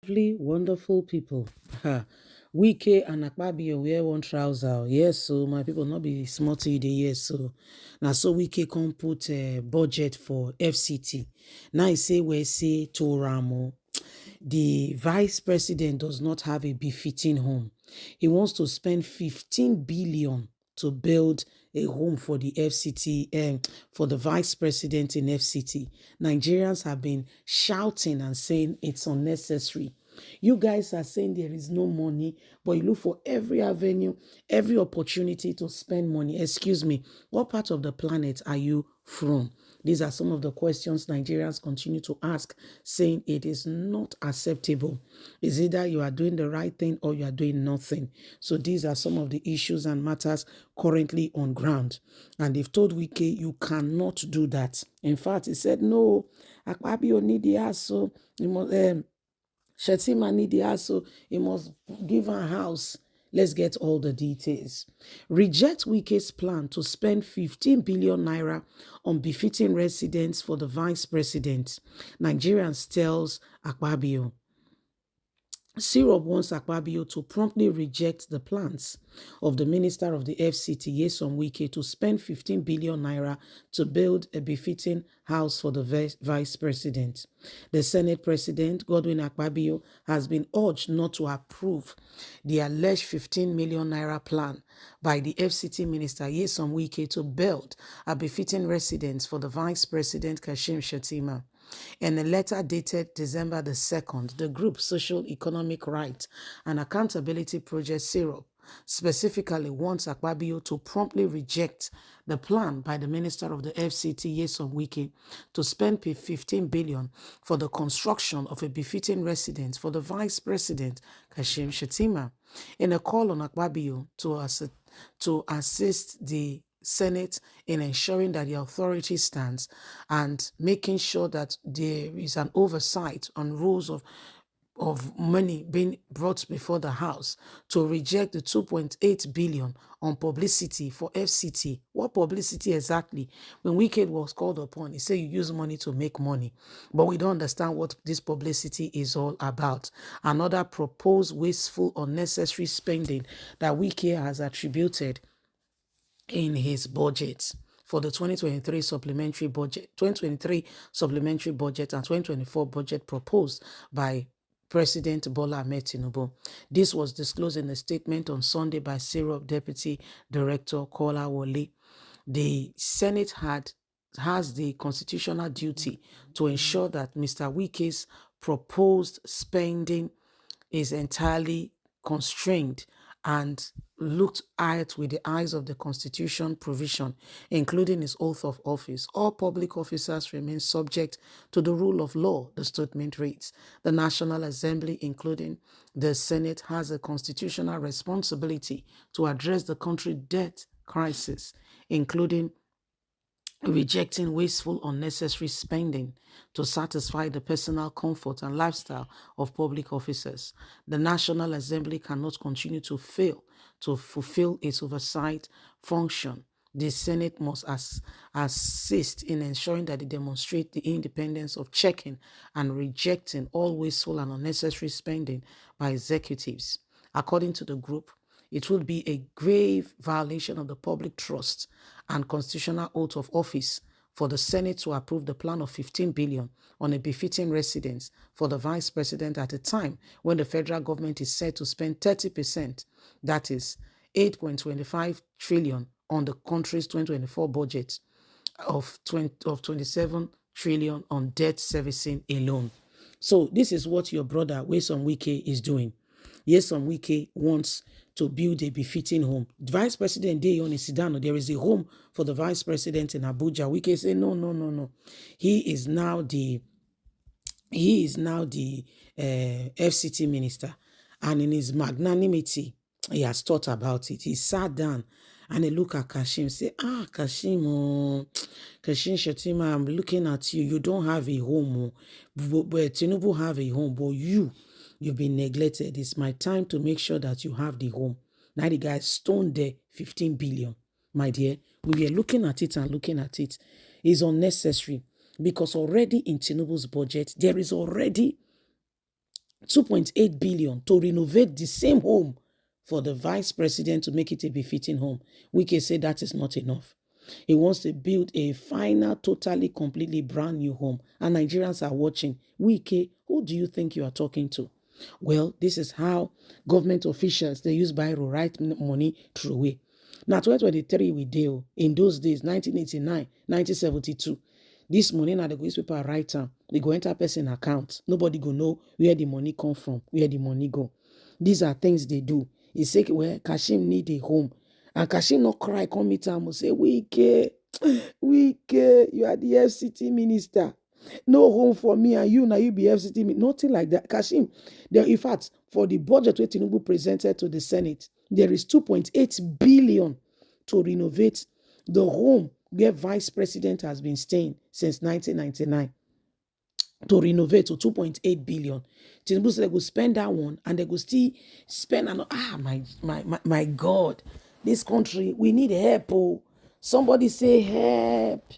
Lovely, wonderful people. Ha. Wike and Akpabio wear one trouser. Yes, so my people not be smarty the yes. So now so Wike can put a budget for FCT. Now I say we say to Ramo. The vice president does not have a befitting home. He wants to spend 15 billion to build a home for the FCT and for the vice president in FCT. Nigerians have been shouting and saying it's unnecessary. You guys are saying there is no money, but you look for every avenue, every opportunity to spend money. Excuse me, what part of the planet are you from? These are some of the questions Nigerians continue to ask, saying it is not acceptable. It's either you are doing the right thing or you are doing nothing. So these are some of the issues and matters currently on ground. And they've told Wike, you cannot do that. In fact, he said, no, Akpabio need the ass, so you must, Shetima need the ass, so he must give her a house. Let's get all the details. Reject Wike's plan to spend 15 billion naira on befitting residence for the vice president. Nigerians tells Akpabio. Syrup wants Akpabio to promptly reject the plans of the Minister of the FCT, Nyesom Wike, to spend 15 billion naira to build a befitting house for the vice president. The Senate President, Godwin Akpabio, has been urged not to approve the alleged 15 million naira plan by the FCT Minister, Nyesom Wike, to build a befitting residence for the Vice President, Kashim Shettima. In a letter dated December the 2nd, the group Social Economic Rights and Accountability Project Syrup specifically wants Akpabio to promptly reject the plan by the Minister of the FCT, Nyesom Wike, to spend 15 billion for the construction of a befitting residence for the Vice President, Kashim Shettima. In a call on Akpabio to assist the Senate in ensuring that the authority stands and making sure that there is an oversight on rules of money being brought before the House, to reject the 2.8 billion on publicity for FCT. What publicity exactly? When Wike was called upon, he said you use money to make money, but we don't understand what this publicity is all about. Another proposed wasteful, unnecessary spending that Wike has attributed in his budget for the 2023 supplementary budget and 2024 budget proposed by President Bola Ahmed Tinubu. This was disclosed in a statement on Sunday by Syrup Deputy Director Kola Wole. The Senate has the constitutional duty to ensure that Mr. Wike's proposed spending is entirely constrained and looked at with the eyes of the Constitution provision, including his oath of office. All public officers remain subject to the rule of law, the statement reads. The National Assembly, including the Senate, has a constitutional responsibility to address the country debt crisis, including rejecting wasteful, unnecessary spending to satisfy the personal comfort and lifestyle of public officers. The National Assembly cannot continue to fail to fulfill its oversight function. The Senate must assist in ensuring that they demonstrate the independence of checking and rejecting all wasteful and unnecessary spending by executives. According to the group, it would be a grave violation of the public trust and constitutional oath of office for the Senate to approve the plan of 15 billion on a befitting residence for the vice president at a time when the federal government is set to spend 30%, that is 8.25 trillion on the country's 2024 budget of 27 trillion on debt servicing alone. So this is what your brother Nyesom Wike is doing. Nyesom Wike wants to build a befitting home. The vice president dey on Sidano. There is a home for the vice president in Abuja. Wike say no. He is now the FCT minister, and in his magnanimity, he has thought about it. He sat down and he looked at Kashim, say, Kashim Shettima, I'm looking at you. You don't have a home, but Tinubu have a home, but you've been neglected. It's my time to make sure that you have the home. Now the guy stoned there 15 billion. My dear, we were looking at it and looking at it. It's unnecessary because already in Tinubu's budget, there is already 2.8 billion to renovate the same home for the vice president to make it a befitting home. Wike said that is not enough. He wants to build a final, totally, completely brand new home. And Nigerians are watching. Wike, who do you think you are talking to? Well, this is how government officials, they use biro, write money through away. Now, 2023 we deal. In those days, 1989, 1972, this money na the newspaper write am, they go enter person account. Nobody go know where the money come from, where the money go. These are things they do. He say, well, Kashim need a home. And Kashim not cry, come meet am, say, Wike, Wike, you are the FCT minister. No home for me and you, now you be FCT minister. Nothing like that. Kashim, in fact, for the budget which Tinubu presented to the Senate, there is 2.8 billion to renovate the home where vice president has been staying since 1999, to renovate to 2.8 billion. Tinubu said they go spend that one and they go still spend another. My God, this country, we need help. Oh. Somebody say help.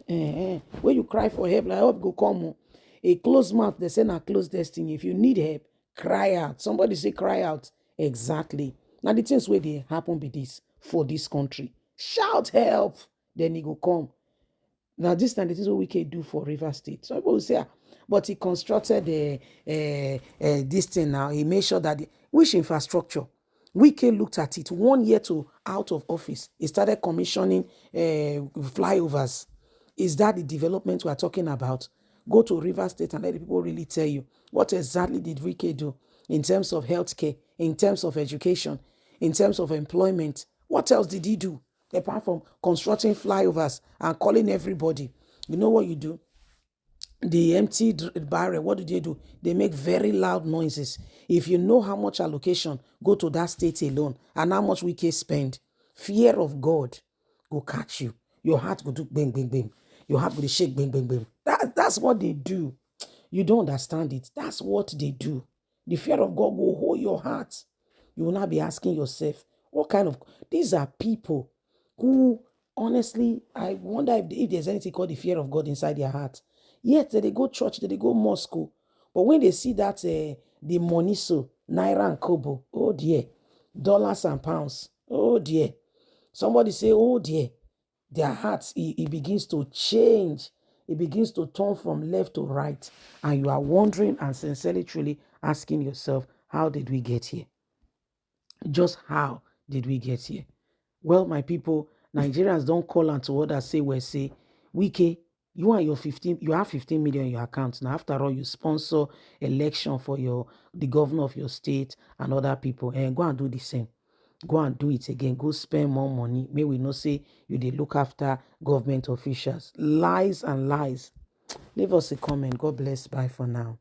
When you cry for help, like help go come. Oh. A closed mouth, they say na closed destiny. If you need help, cry out. Somebody say cry out. Exactly. Now the things where they happen be this for this country. Shout help, then he go come. Now, this time, this is what we can do for River State. So people will say, but he constructed this thing now. He made sure that, which infrastructure? Wike looked at it 1 year to out of office. He started commissioning flyovers. Is that the development we are talking about? Go to River State and let the people really tell you what exactly did Wike do in terms of healthcare, in terms of education, in terms of employment. What else did he do apart from constructing flyovers and calling everybody? You know what you do? The empty barrel, what do they do? They make very loud noises. If you know how much allocation go to that state alone and how much we can spend, fear of God go catch you. Your heart go do bang, bang, bang. Your heart go shake, bang, bang, bang. That's what they do. You don't understand it. That's what they do. The fear of God will hold your heart. You will not be asking yourself, what kind of... These are people who, honestly, I wonder if there's anything called the fear of God inside their heart. Yet, they go church, they go mosque. But when they see that the money so, naira and kobo, oh dear, dollars and pounds, oh dear. Somebody say, oh dear, their hearts, it begins to change. It begins to turn from left to right. And you are wondering and sincerely, truly asking yourself, how did we get here? Just how did we get here? Well, my people, Nigerians don't call on to others, say, well, say, Wike, you and your 15, you have 15 million in your account. Now, after all, you sponsor election for the governor of your state and other people. And go and do the same. Go and do it again. Go spend more money. May we not say you did look after government officials. Lies and lies. Leave us a comment. God bless. Bye for now.